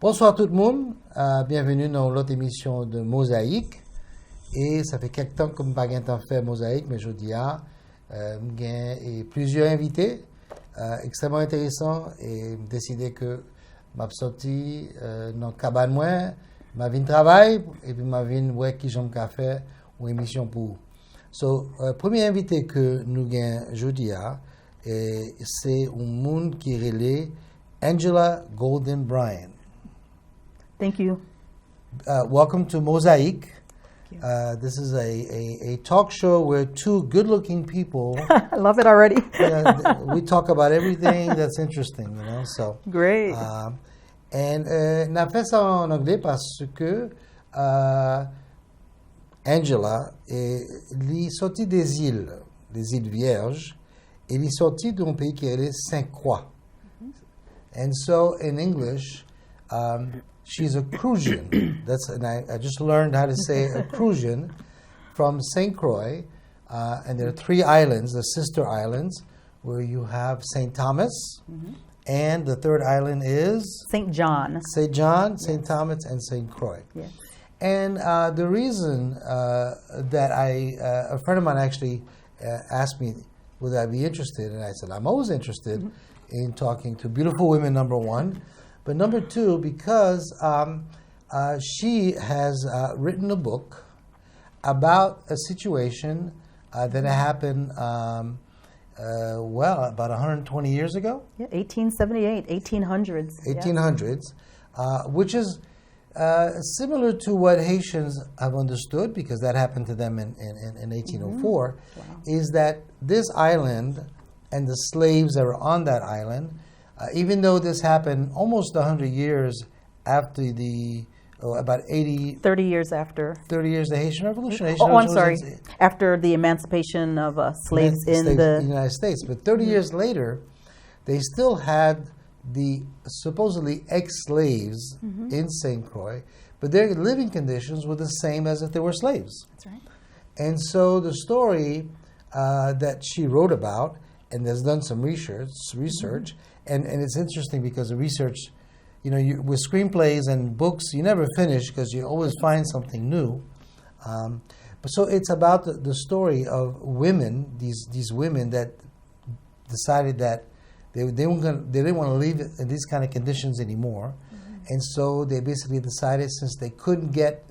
Bonsoir tout le monde, bienvenue dans l'autre émission de Mozayk. Et ça fait quelques temps que je n'ai pas fait Mozayk, mais je dis j'ai plusieurs invités extrêmement intéressants et j'ai décidé que je suis sorti dans le cabane, je viens travailler et puis je viens voir qui j'aime faire une émission pour vous. So, premier invité que nous avons aujourd'hui, c'est un monde qui est relais Angela Golden Bryan. Thank you. Welcome to Mozayk. This is a talk show where two good-looking people. I love it already. We talk about everything that's interesting, you know. So Great. And on a fait ça en anglais parce que Angela est sortie des îles Vierges, et elle est sortie d'un pays qui est Sainte-Croix. And so in English, she's a Crucian. And I just learned how to say a Crucian from St. Croix. And there are three islands, the sister islands, where you have St. Thomas, and the third island is? St. John. St. John, St. Thomas, and St. Croix. Yes. And the reason that a friend of mine actually asked me, would I be interested? And I said, I'm always interested in talking to beautiful women, number one. But number two, because she has written a book about a situation that happened, about 120 years ago? Yeah, 1878, 1800s. 1800s, which is similar to what Haitians have understood, because that happened to them in 1804, is that this island and the slaves that were on that island, even though this happened almost 100 years after about 30 years after. 30 years of the Haitian Revolution. I'm sorry. After the emancipation of slaves in the United States. But 30 years later, they still had the supposedly ex-slaves in St. Croix, but their living conditions were the same as if they were slaves. That's right. And so the story that she wrote about, and has done some research, and it's interesting because the research, with screenplays and books, you never finish because you always find something new. But so it's about the story of women, these women that decided that they didn't want to live in these kind of conditions anymore. And so they basically decided, since they couldn't get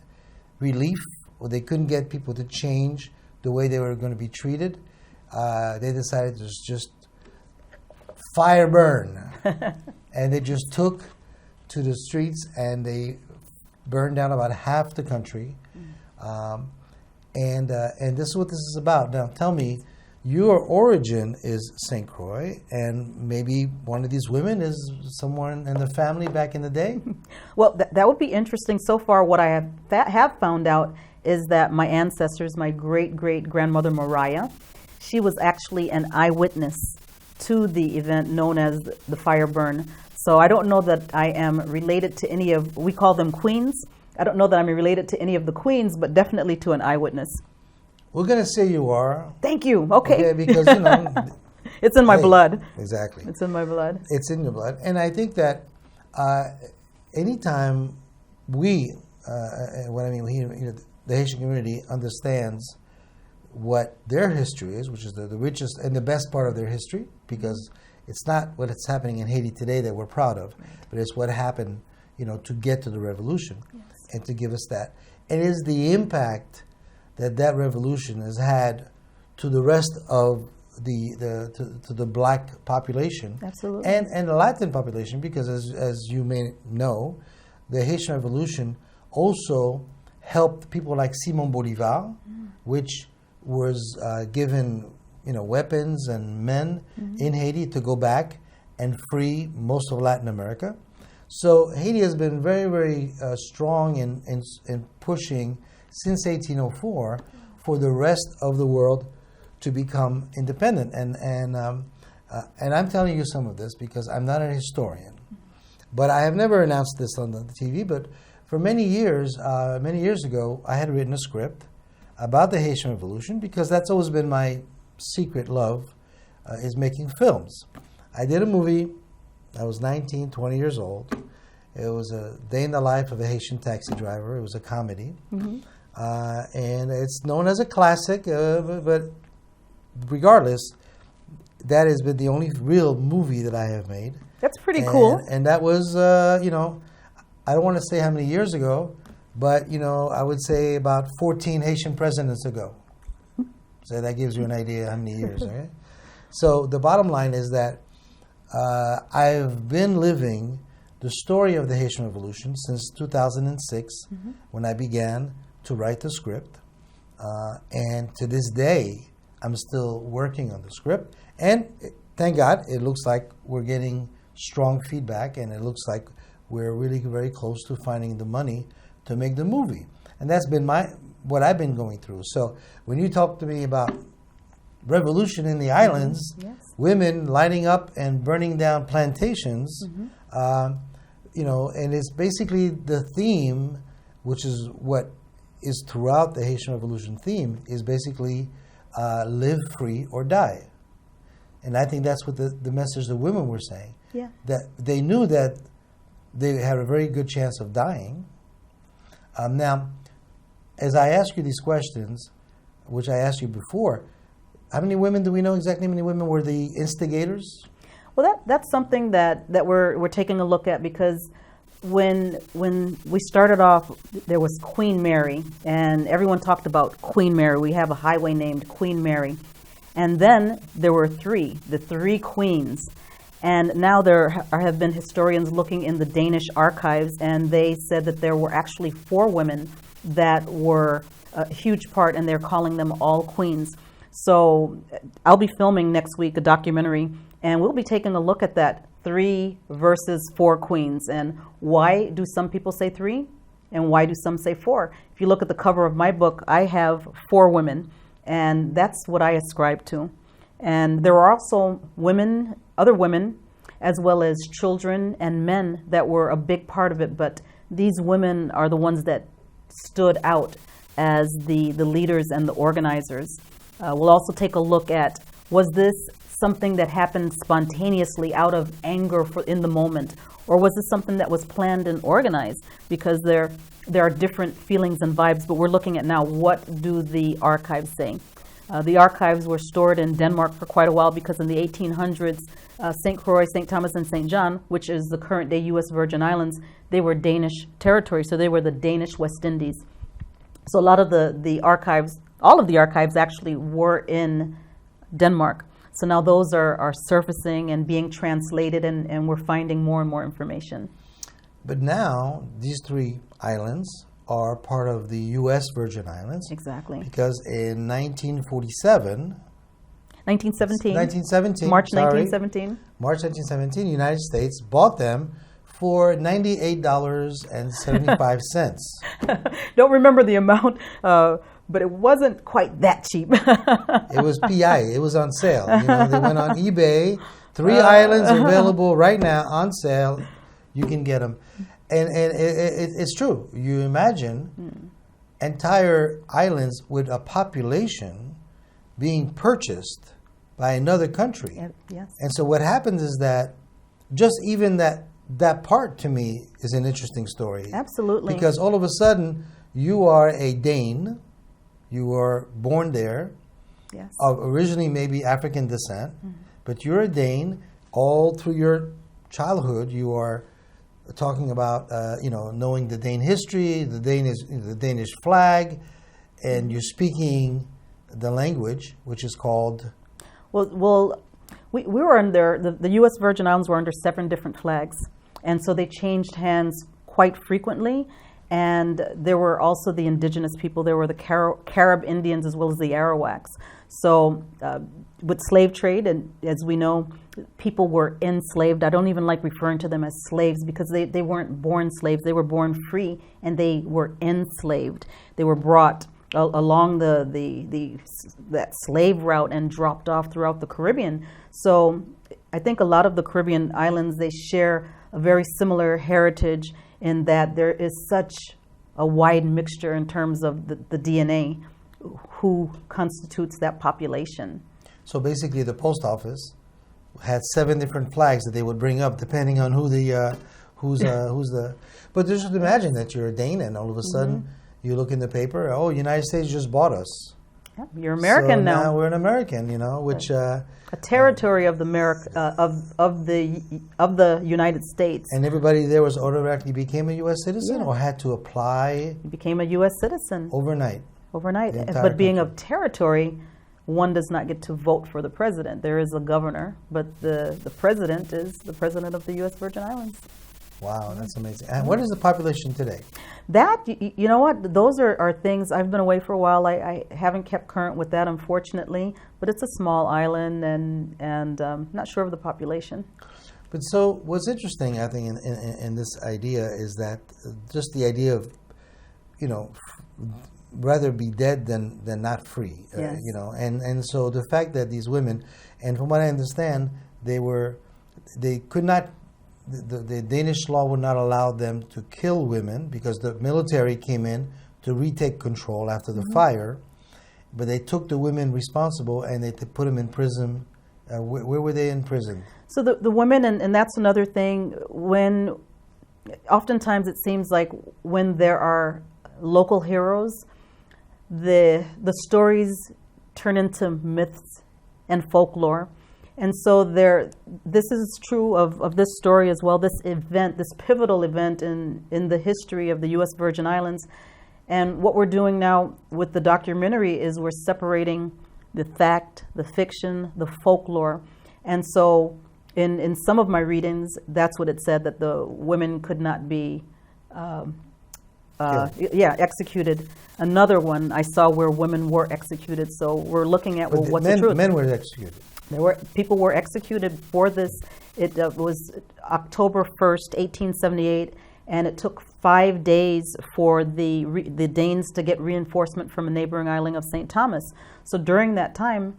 relief or they couldn't get people to change the way they were going to be treated, they decided to just fire burn. And they just took to the streets and they burned down about half the country. And this is what this is about. Now tell me, your origin is St. Croix, and maybe one of these women is someone in the family back in the day? Well, that would be interesting. So far, what I have found out is that my ancestors, my great-great-grandmother Mariah, she was actually an eyewitness to the event known as the fire burn. So I don't know that I am related to any of, we call them queens. I don't know that I'm related to any of the queens, but definitely to an eyewitness. We're going to say you are. Thank you. Okay. Because, it's in my blood. Exactly. It's in my blood. It's in your blood. And I think that anytime the Haitian community understands what their history is, which is the richest and the best part of their history, because it's not what is happening in Haiti today that we're proud of, but it's what happened, to get to the revolution and to give us that. And it is the impact that revolution has had to the rest of the black population. Absolutely. And the Latin population, because as you may know, the Haitian Revolution also helped people like Simon Bolivar, which was given weapons and men in Haiti to go back and free most of Latin America. So Haiti has been very, very strong in pushing since 1804 for the rest of the world to become independent. And I'm telling you some of this because I'm not a historian. But I have never announced this on the TV, but for many years ago, I had written a script about the Haitian Revolution because that's always been my secret love, is making films. I did a movie. I was 19, 20 years old, It was a day in the life of a Haitian taxi driver. It was a comedy. And it's known as a classic, but regardless, that has been the only real movie that I have made. That's pretty cool. And that was, I don't want to say how many years ago, but, I would say about 14 Haitian presidents ago. So that gives you an idea how many years, right? So the bottom line is that I've been living the story of the Haitian Revolution since 2006, when I began to write the script. And to this day, I'm still working on the script. And thank God, it looks like we're getting strong feedback, and it looks like we're really very close to finding the money to make the movie. And that's been what I've been going through. So when you talk to me about revolution in the islands, women lining up and burning down plantations, and it's basically the theme, which is what is throughout the Haitian Revolution theme, is basically live free or die. And I think that's what the message the women were saying. Yeah. That they knew that they had a very good chance of dying. Now, as I ask you these questions, which I asked you before, how many women do we know exactly? How many women were the instigators? Well, that's something that we're taking a look at, because when we started off, there was Queen Mary, and everyone talked about Queen Mary. We have a highway named Queen Mary. And then there were the three queens. And now there have been historians looking in the Danish archives, and they said that there were actually 4 women that were a huge part, and they're calling them all queens. So I'll be filming next week a documentary, and we'll be taking a look at that 3 versus 4 queens. And why do some people say 3? And why do some say 4? If you look at the cover of my book, I have 4 women, and that's what I ascribe to. And there are also other women, as well as children and men that were a big part of it. But these women are the ones that stood out as the leaders and the organizers. We'll also take a look at, was this something that happened spontaneously out of anger in the moment? Or was this something that was planned and organized? Because there are different feelings and vibes, but we're looking at now, what do the archives say? The archives were stored in Denmark for quite a while, because in the 1800s, St. Croix, St. Thomas, and St. John, which is the current day U.S. Virgin Islands, they were Danish territory, so they were the Danish West Indies. So a lot of the archives, all of the archives actually were in Denmark. So now those are surfacing and being translated, and we're finding more and more information. But now these 3 islands are part of the U.S. Virgin Islands. Exactly. Because in 1917, March 1917, the United States bought them for $98.75. Don't remember the amount, but it wasn't quite that cheap. It was PI. It was on sale. They went on eBay. 3 islands available right now on sale. You can get them. And it's true. You imagine entire islands with a population being purchased by another country. Yes. And so what happens is that just even that part to me is an interesting story. Absolutely. Because all of a sudden you are a Dane. You were born there. Yes. Of originally maybe African descent, but you're a Dane. All through your childhood, you are talking about knowing the Dane history, the Danish flag, and you're speaking the language, which is called. Well, we were under the U.S. Virgin Islands were under 7 different flags, and so they changed hands quite frequently. And there were also the indigenous people. There were the Carib Indians as well as the Arawaks. So with slave trade, and as we know, people were enslaved. I don't even like referring to them as slaves, because they weren't born slaves. They were born free, and they were enslaved. They were brought along that slave route and dropped off throughout the Caribbean. So I think a lot of the Caribbean islands, they share a very similar heritage, in that there is such a wide mixture in terms of the DNA who constitutes that population. So basically the post office had 7 different flags that they would bring up depending on who who's the. But just imagine that you're a Dane, and all of a sudden you look in the paper. Oh, United States just bought us. Yeah, you're American so now. We're an American, which a territory of the of the United States. And everybody there was automatically became a U.S. citizen, or had to apply. You became a U.S. citizen overnight. But being of territory, one does not get to vote for the president. There is a governor, but the president is the president of the U.S. Virgin Islands. Wow, that's amazing. And what is the population today? That, you know what, those are things, I've been away for a while. I haven't kept current with that, unfortunately, but it's a small island, and not sure of the population. But so what's interesting, I think, in this idea is that just the idea of, rather be dead than not free, yes. And so the fact that these women, and from what I understand, they could not, the Danish law would not allow them to kill women because the military came in to retake control after the fire, but they took the women responsible and they put them in prison. Where were they in prison? So the women, and that's another thing, oftentimes it seems like when there are local heroes, the stories turn into myths and folklore. And so this is true of this story as well, this event, this pivotal event in the history of the U.S. Virgin Islands. And what we're doing now with the documentary is we're separating the fact, the fiction, the folklore. And so in some of my readings, that's what it said, that the women could not be executed. Another one I saw where women were executed. So we're looking at, well, what's the truth? Men were executed. People were executed for this. It was October 1st, 1878, and it took 5 days for the Danes to get reinforcement from a neighboring island of St. Thomas. So during that time,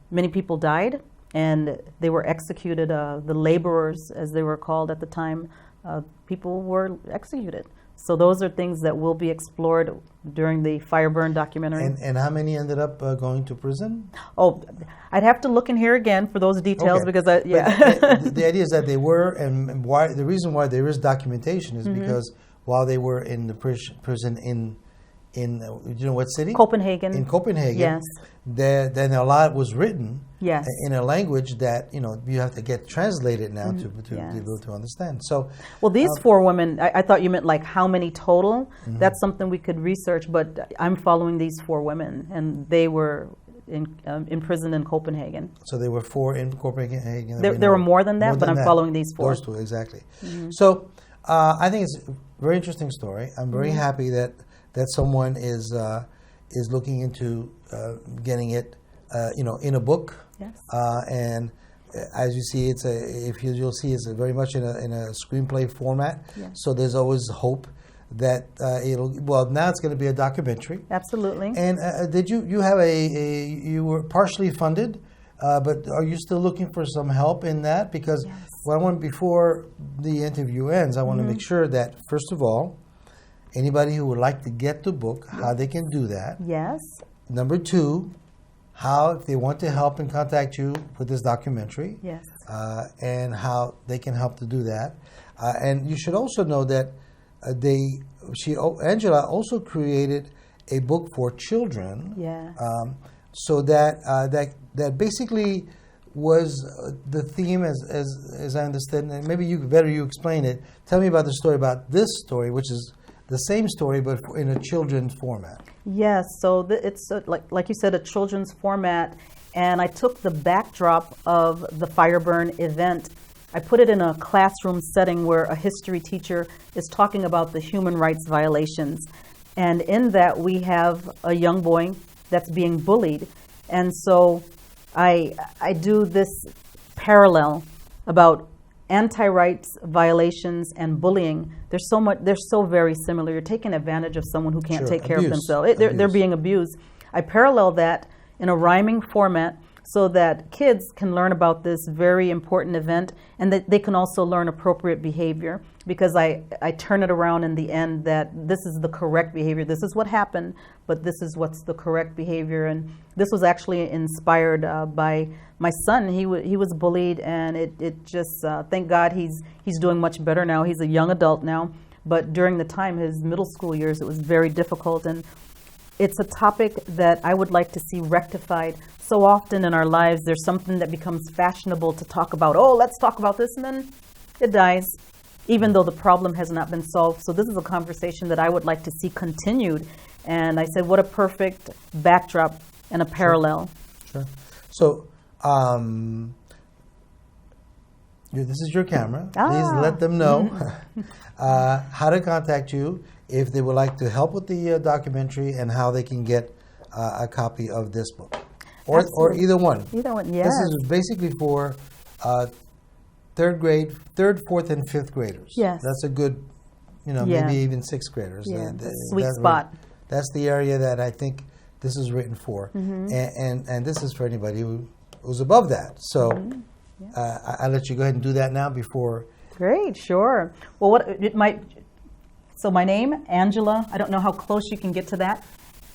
many people died, and they were executed. The laborers, as they were called at the time, people were executed. So those are things that will be explored during the Fireburn documentary. And how many ended up going to prison? Oh, I'd have to look in here again for those details, because the idea is that they were, and why the reason why there is documentation is because while they were in the prison in what city? Copenhagen. In Copenhagen. Yes. Then a lot was written. Yes. In a language that you have to get translated now to be able to understand. So, well, these 4 women, I thought you meant like how many total. That's something we could research. But I'm following these 4 women, and they were imprisoned in Copenhagen. So there were 4 in Copenhagen. There were more than that, but I'm following these 4. Those 2, exactly. So I think it's a very interesting story. I'm very happy that someone is looking into getting it, in a book. Yes. And as you see, you'll see it's very much in a screenplay format. Yes. So there's always hope that now it's going to be a documentary. Absolutely. And did you you were partially funded, but are you still looking for some help in that? Because before the interview ends, I want to make sure that, first of all, anybody who would like to get the book, how they can do that. Yes. Number 2, how, if they want to help and contact you with this documentary. Yes. And how they can help to do that. And you should also know that Angela also created a book for children. Yes. So that basically was the theme, as I understand. And maybe you explain it. Tell me about the story about this story, which is the same story, but in a children's format. Yes, so it's like you said, a children's format, and I took the backdrop of the Fireburn event. I put it in a classroom setting where a history teacher is talking about the human rights violations, and in that we have a young boy that's being bullied, and so I do this parallel about anti-rights violations and bullying. They're so very similar. You're taking advantage of someone who can't take care of themselves. They're being abused. I parallel that in a rhyming format so that kids can learn about this very important event and that they can also learn appropriate behavior, because I turn it around in the end that this is the correct behavior. This is what happened, but this is what's the correct behavior. And this was actually inspired by my son. He was bullied, and it just, thank God he's doing much better now. He's a young adult now. But during the time, his middle school years, it was very difficult. And it's a topic that I would like to see rectified. So often in our lives, there's something that becomes fashionable to talk about. Oh, let's talk about this, and then it dies, even though the problem has not been solved. So this is a conversation that I would like to see continued. And I said, what a perfect backdrop and a parallel. Sure. So this is your camera. Please let them know how to contact you if they would like to help with the documentary, and how they can get a copy of this book. Or either one. Either one, yes. This is basically for third, fourth, and fifth graders. Yes. That's a good, maybe even sixth graders. Yeah, sweet spot. That's the area that I think this is written for. And this is for anybody who's above that. So I'll let you go ahead and do that now before. Great, sure. Well, so my name, Angela, I don't know how close you can get to that,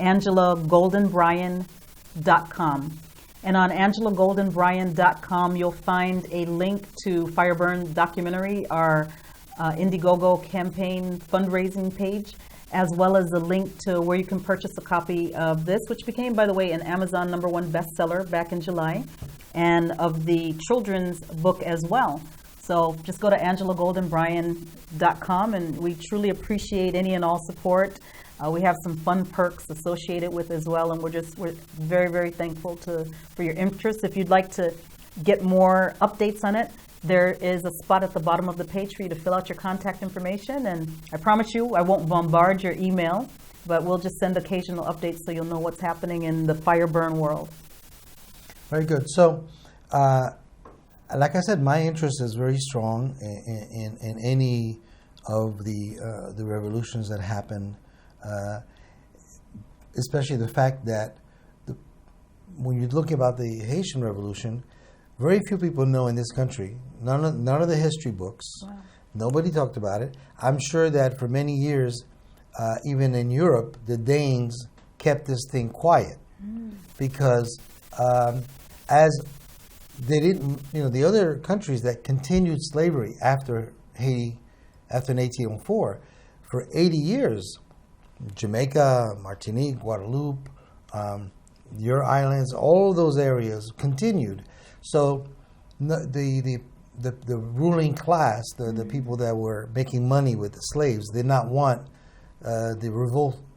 AngelaGoldenBryan.com. And on AngelaGoldenBryan.com, you'll find a link to Fireburn Documentary, our Indiegogo campaign fundraising page, as well as a link to where you can purchase a copy of this, which became, by the way, an Amazon #1 bestseller back in July, and of the children's book as well. So just go to AngelaGoldenBryan.com, and we truly appreciate any and all support. We have some fun perks associated with as well, and we're very, very thankful for your interest. If you'd like to get more updates on it, there is a spot at the bottom of the page for you to fill out your contact information. And I promise you, I won't bombard your email, but we'll just send occasional updates so you'll know what's happening in the fire burn world. Very good. So, like I said, my interest is very strong in any of the revolutions that happen, especially the fact that when you look about the Haitian Revolution, very few people know in this country, none of the history books, wow. Nobody talked about it. I'm sure that for many years, even in Europe, the Danes kept this thing quiet because as they didn't, the other countries that continued slavery after Haiti, after 1804, for 80 years, Jamaica, Martinique, Guadeloupe, your islands, all those areas continued. So the ruling class, the people that were making money with the slaves, did not want the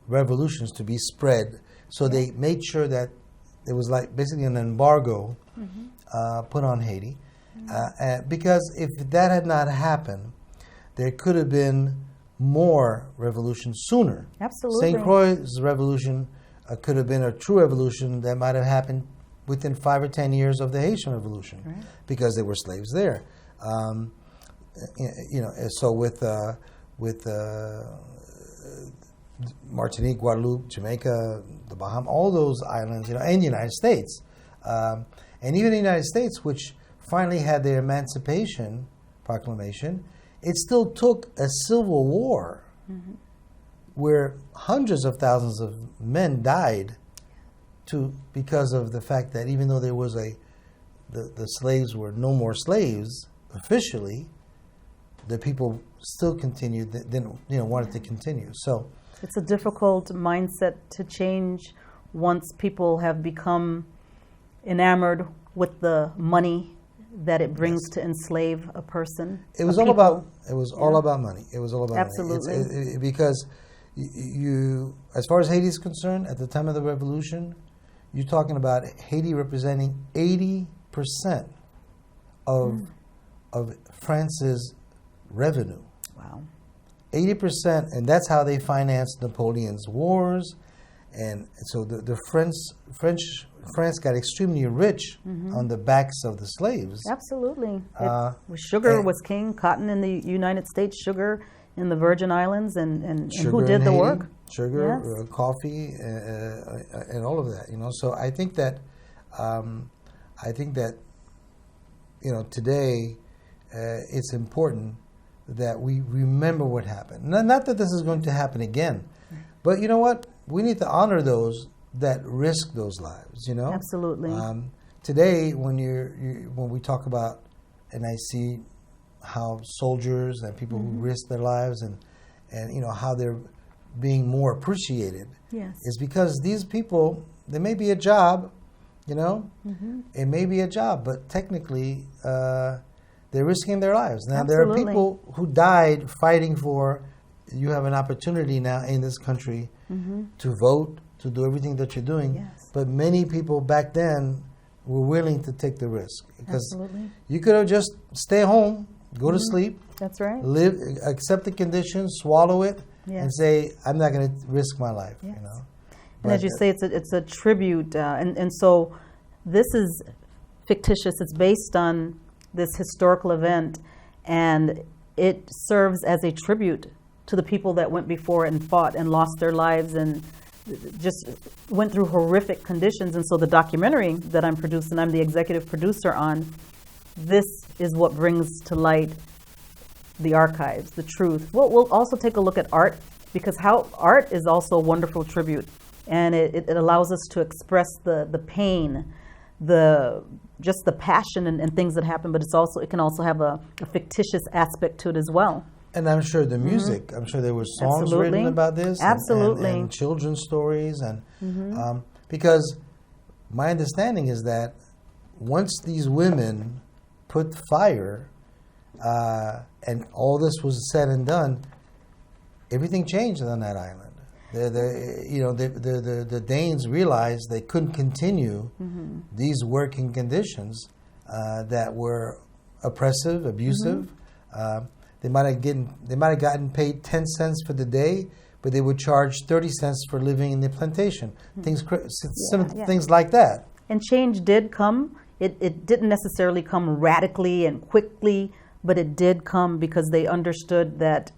revolutions to be spread. So they made sure that it was like basically an embargo put on Haiti. Because if that had not happened, there could have been more revolutions sooner. Absolutely. St. Croix's revolution could have been a true revolution that might have happened within 5 or 10 years of the Haitian Revolution, right. Because there were slaves there. So with Martinique, Guadeloupe, Jamaica, the Bahamas, all those islands, and the United States, and even the United States, which finally had their Emancipation Proclamation, it still took a civil war where hundreds of thousands of men died because of the fact that even though there was the slaves were no more slaves officially, the people still continued, wanted to continue. So it's a difficult mindset to change once people have become enamored with the money that it brings to enslave a person. It was all about money. It was all about absolutely money. Because you, as far as Haiti is concerned, at the time of the revolution, you're talking about Haiti representing 80% of France's revenue. Wow. 80%, and that's how they financed Napoleon's wars. And so the France got extremely rich on the backs of the slaves. Absolutely. Sugar was king, cotton in the United States, sugar in the Virgin Islands, and who did the work? Sugar, coffee, and all of that. So I think that I think that, today it's important that we remember what happened. Not that this is going to happen again, but you know what? We need to honor those that risk those lives. Absolutely. Today, when we talk about, and I see how soldiers and people who risk their lives and how they're being more appreciated, yes, is because these people, there may be a job, it may be a job, but technically they're risking their lives. Now, Absolutely. there are people who died fighting for, you have an opportunity now in this country to vote, to do everything that you're doing. Yes. But many people back then were willing to take the risk. Because Absolutely. you could have just stay home, go to sleep, That's right. live, accept the conditions, swallow it, Yes. and say, I'm not going to risk my life. Yes. But, And as you say, it's a tribute, and so this is fictitious. It's based on this historical event, and it serves as a tribute to the people that went before and fought and lost their lives and just went through horrific conditions. And so the documentary that I'm producing, I'm the executive producer on, this is what brings to light the archives, the truth. We'll also take a look at art, because how art is also a wonderful tribute. And it allows us to express the pain, just the passion and things that happen, but it can also have a fictitious aspect to it as well. And I'm sure the music, I'm sure there were songs Absolutely. written about this. Absolutely. And children's stories. And because my understanding is that once these women put fire and all this was said and done, everything changed on that island. The Danes realized they couldn't continue these working conditions that were oppressive, abusive. They might have gotten paid 10 cents for the day, but they would charge 30 cents for living in the plantation. Things like that. And change did come. It didn't necessarily come radically and quickly, but it did come because they understood that,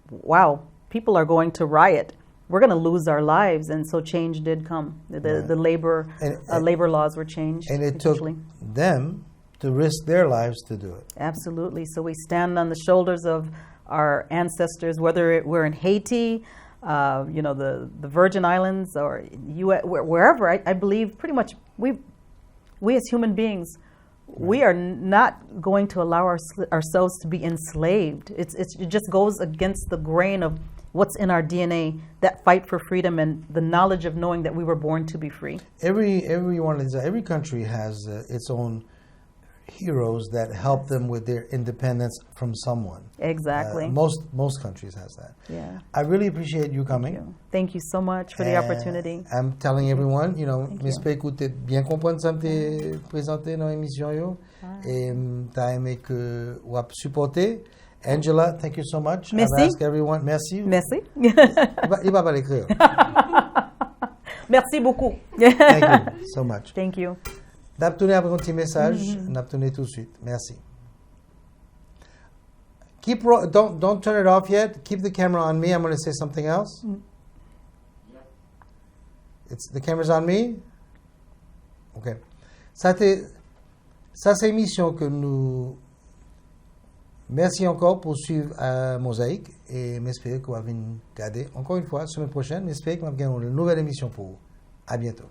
wow, people are going to riot. We're going to lose our lives, and so change did come. The labor laws were changed. And it eventually. took them to risk their lives to do it. Absolutely. So we stand on the shoulders of our ancestors, whether we're in Haiti, the Virgin Islands, or wherever. I believe pretty much we as human beings, we are not going to allow ourselves to be enslaved. It just goes against the grain of what's in our DNA, that fight for freedom and the knowledge of knowing that we were born to be free. Every country has its own heroes that help them with their independence from someone. Exactly. Most countries has that. Yeah. I really appreciate you coming. Thank you so much for the opportunity. I'm telling everyone, m'espère que tu bien comprendre ça me présenter dans l'émission yo. Et t'as aimé que ou supporter. Angela, thank you so much. Merci. I've asked everyone. Merci. Merci. Il va pas l'écrire. Merci beaucoup. Thank you so much. Thank you. N'abtournez après un petit message. N'abtournez tout de suite. Merci. Don't turn it off yet. Keep the camera on me. I'm going to say something else. The camera's on me. Okay. Ça c'est émission que nous. Merci encore pour suivre Mozayk et m'espérer que vous allez regarder encore une fois semaine prochaine. M'espérer que vous allez avoir une nouvelle émission pour vous. À bientôt.